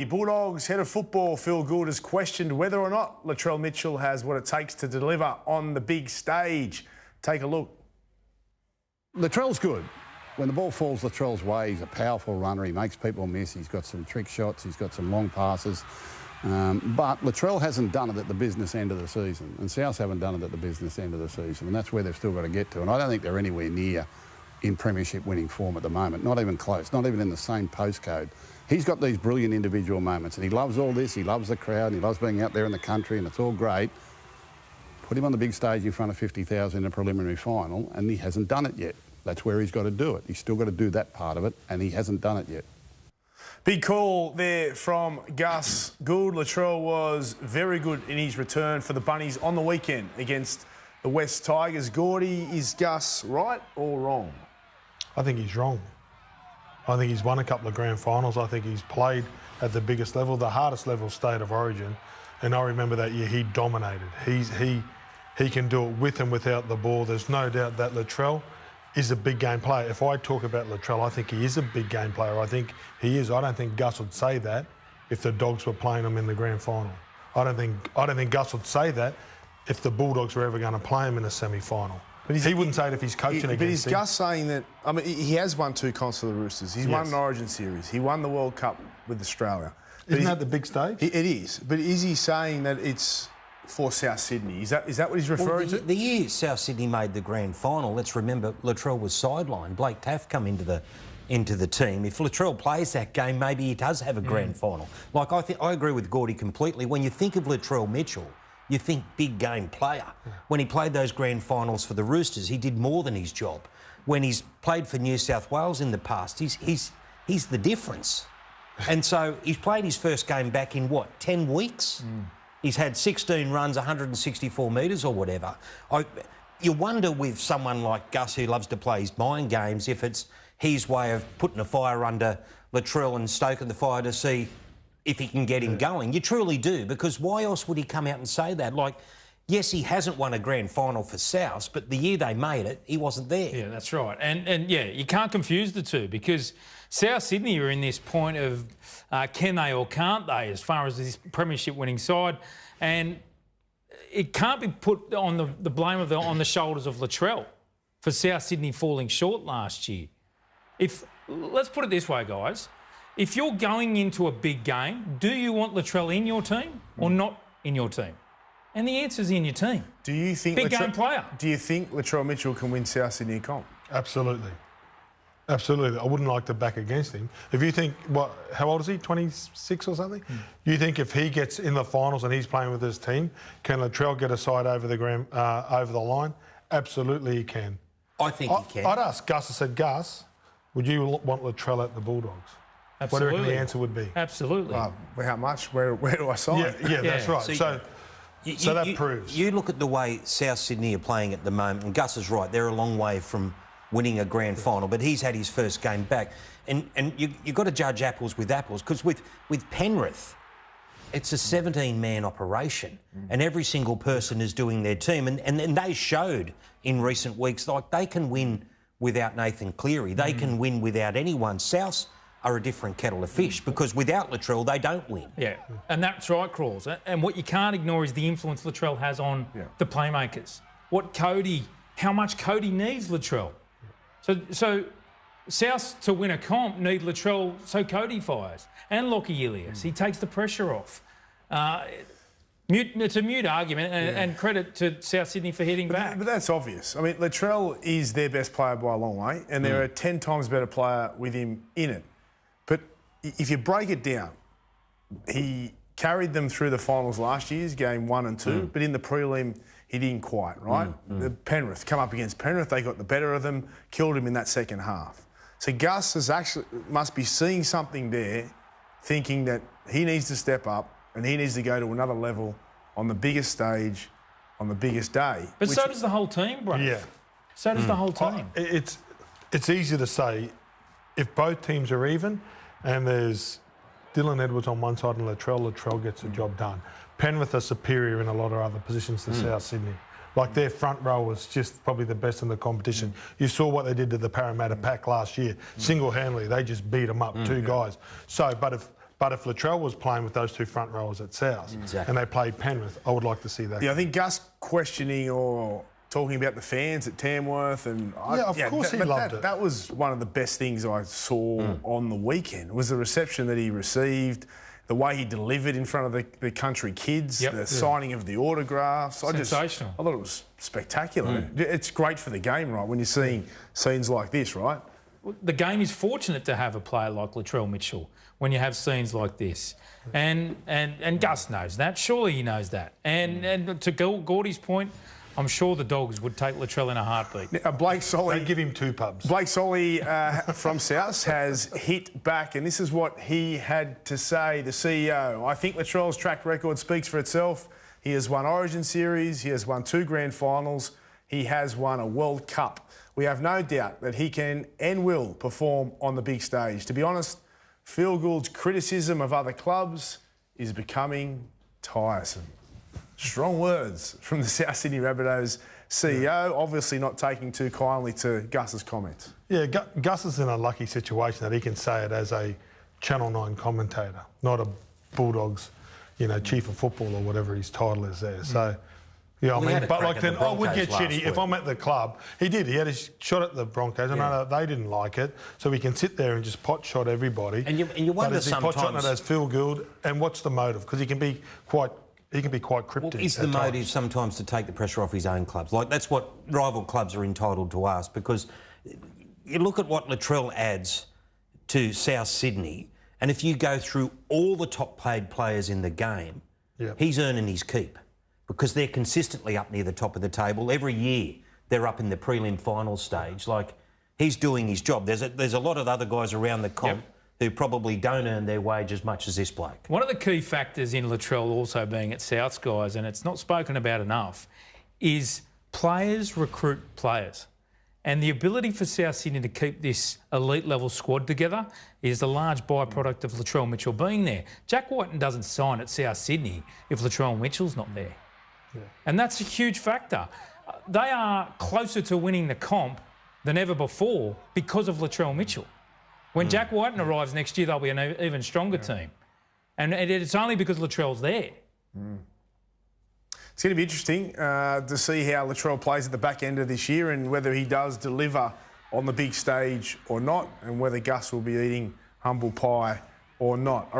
The Bulldogs head of football, Phil Gould, has questioned whether or not Latrell Mitchell has what it takes to deliver on the big stage. Take a look. Latrell's good. When the ball falls Latrell's way, he's a powerful runner. He makes people miss. He's got some trick shots. He's got some long passes. But Latrell hasn't done it at the business end of the season, and South haven't done it at the business end of the season, and that's where they've still got to get to. And I don't think they're anywhere near in Premiership winning form at the moment, not even close, not even in the same postcode. He's got these brilliant individual moments, and he loves all this. He loves the crowd, and he loves being out there in the country, and it's all great. Put him on the big stage in front of 50,000 in a preliminary final, and he hasn't done it yet. That's where he's got to do it. He's still got to do that part of it, and he hasn't done it yet. Big call there from Gus Gould. Latrell was very good in his return for the Bunnies on the weekend against the West Tigers. Gordy, is Gus right or wrong? I think he's wrong. I think he's won a couple of grand finals. I think he's played at the biggest level, the hardest level, State of Origin. And I remember that year he dominated. He can do it with and without the ball. There's no doubt that Latrell is a big game player. If I talk about Latrell, I think he is a big game player. I think he is. I don't think Gus would say that if the Dogs were playing him in the grand final. I don't think Gus would say that if the Bulldogs were ever going to play him in a semi-final. He wouldn't say it if he's coaching against him. But is Gus saying that... I mean, he has won 2 comps for the Roosters. He's won an Origin series. He won the World Cup with Australia. Isn't that the big stage? It is. But is he saying that it's for South Sydney? Is that what he's referring to? The year South Sydney made the grand final, let's remember Latrell was sidelined. Blake Taaffe come into the team. If Latrell plays that game, maybe he does have a grand final. Like I agree with Gordy completely. When you think of Latrell Mitchell, you think big game player. When he played those grand finals for the Roosters, he did more than his job. When he's played for New South Wales in the past, he's the difference. And so he's played his first game back in, what, 10 weeks? He's had 16 runs, 164 metres or whatever. You wonder with someone like Gus, who loves to play his mind games, if it's his way of putting a fire under Latrell and stoking the fire to see if he can get him going. You truly do, because why else would he come out and say that? Like, yes, he hasn't won a grand final for South, but the year they made it, he wasn't there. Yeah, that's right. And yeah, you can't confuse the two, because South Sydney are in this point of can they or can't they as far as this premiership winning side, and it can't be put on the blame of on the shoulders of Latrell for South Sydney falling short last year. Let's put it this way, guys. If you're going into a big game, do you want Latrell in your team or not in your team? And the answer's in your team. Do you think big game player? Do you think Latrell Mitchell can win South Sydney comp? Absolutely. Absolutely. I wouldn't like to back against him. If you think, how old is he, 26 or something? You think if he gets in the finals and he's playing with his team, can Latrell get a side over the line? Absolutely he can. I think he can. I'd ask Gus, I said, Gus, would you want Latrell at the Bulldogs? Absolutely. What do you reckon the answer would be? Absolutely. How much? Where do I sign? Yeah, that's right. So that proves. You look at the way South Sydney are playing at the moment, and Gus is right, they're a long way from winning a grand final, but he's had his first game back. And you've got to judge apples with apples, because with Penrith, it's a 17-man operation, and every single person is doing their team. And they showed in recent weeks, like, they can win without Nathan Cleary. They can win without anyone. Souths are a different kettle of fish, because without Latrell, they don't win. Yeah, and that's right, Crawls. And what you can't ignore is the influence Latrell has on the playmakers. How much Cody needs Latrell. So South, to win a comp, need Latrell so Cody fires. And Lockie Ilias. He takes the pressure off. It's a mute argument, and credit to South Sydney for hitting back. But that's obvious. I mean, Latrell is their best player by a long way, and they're a 10 times better player with him in it. But if you break it down, he carried them through the finals last year's game 1 and 2, but in the prelim, he didn't quite, right? The Penrith, come up against Penrith, they got the better of them, killed him in that second half. So Gus must be seeing something there, thinking that he needs to step up and he needs to go to another level on the biggest stage, on the biggest day. But so does the whole team, bro. Yeah. So does the whole team. It's easy to say, if both teams are even and there's Dylan Edwards on one side and Latrell gets the job done. Penrith are superior in a lot of other positions to South Sydney. Like, their front row was just probably the best in the competition. You saw what they did to the Parramatta pack last year. Single-handedly, they just beat them up, 2 guys. So, but if But if Latrell was playing with those two front rowers at South and they played Penrith, I would like to see that. Yeah, I think Gus questioning or talking about the fans at Tamworth and of course he loved it. That was one of the best things I saw on the weekend was the reception that he received, the way he delivered in front of the country kids, the signing of the autographs. Sensational. I thought it was spectacular. It's great for the game, right, when you're seeing scenes like this, right? The game is fortunate to have a player like Latrell Mitchell when you have scenes like this. And Gus knows that. Surely he knows that. And to Gordy's point, I'm sure the Dogs would take Latrell in a heartbeat. Blake Solly... They'd give him 2 pubs. Blake Solly from South has hit back, and this is what he had to say, the CEO. I think Latrell's track record speaks for itself. He has won Origin Series, he has won 2 grand finals, he has won a World Cup. We have no doubt that he can and will perform on the big stage. To be honest, Phil Gould's criticism of other clubs is becoming tiresome. Strong words from the South Sydney Rabbitohs CEO, obviously not taking too kindly to Gus's comments. Yeah, Gus is in a lucky situation that he can say it as a Channel 9 commentator, not a Bulldogs, chief of football or whatever his title is there. So, yeah, I mean, but like then I would get shitty if I'm at the club. He did. He had a shot at the Broncos. I know they didn't like it, so he can sit there and just pot shot everybody. And you wonder sometimes. Pot shot it as Phil Gould, and what's the motive? Because he can be quite cryptic. Well, is the motive sometimes to take the pressure off his own clubs? Like, that's what rival clubs are entitled to ask, because you look at what Latrell adds to South Sydney, and if you go through all the top-paid players in the game, he's earning his keep because they're consistently up near the top of the table. Every year they're up in the prelim final stage. Like, he's doing his job. There's a lot of other guys around the comp who probably don't earn their wage as much as this bloke. One of the key factors in Latrell also being at South, guys, and it's not spoken about enough, is players recruit players. And the ability for South Sydney to keep this elite-level squad together is a large byproduct of Latrell Mitchell being there. Jack Whiten doesn't sign at South Sydney if Latrell Mitchell's not there. Yeah. And that's a huge factor. They are closer to winning the comp than ever before because of Latrell Mitchell. When Jack Whiten arrives next year, they'll be an even stronger team. And it's only because Latrell's there. It's going to be interesting to see how Latrell plays at the back end of this year and whether he does deliver on the big stage or not, and whether Gus will be eating humble pie or not. All right.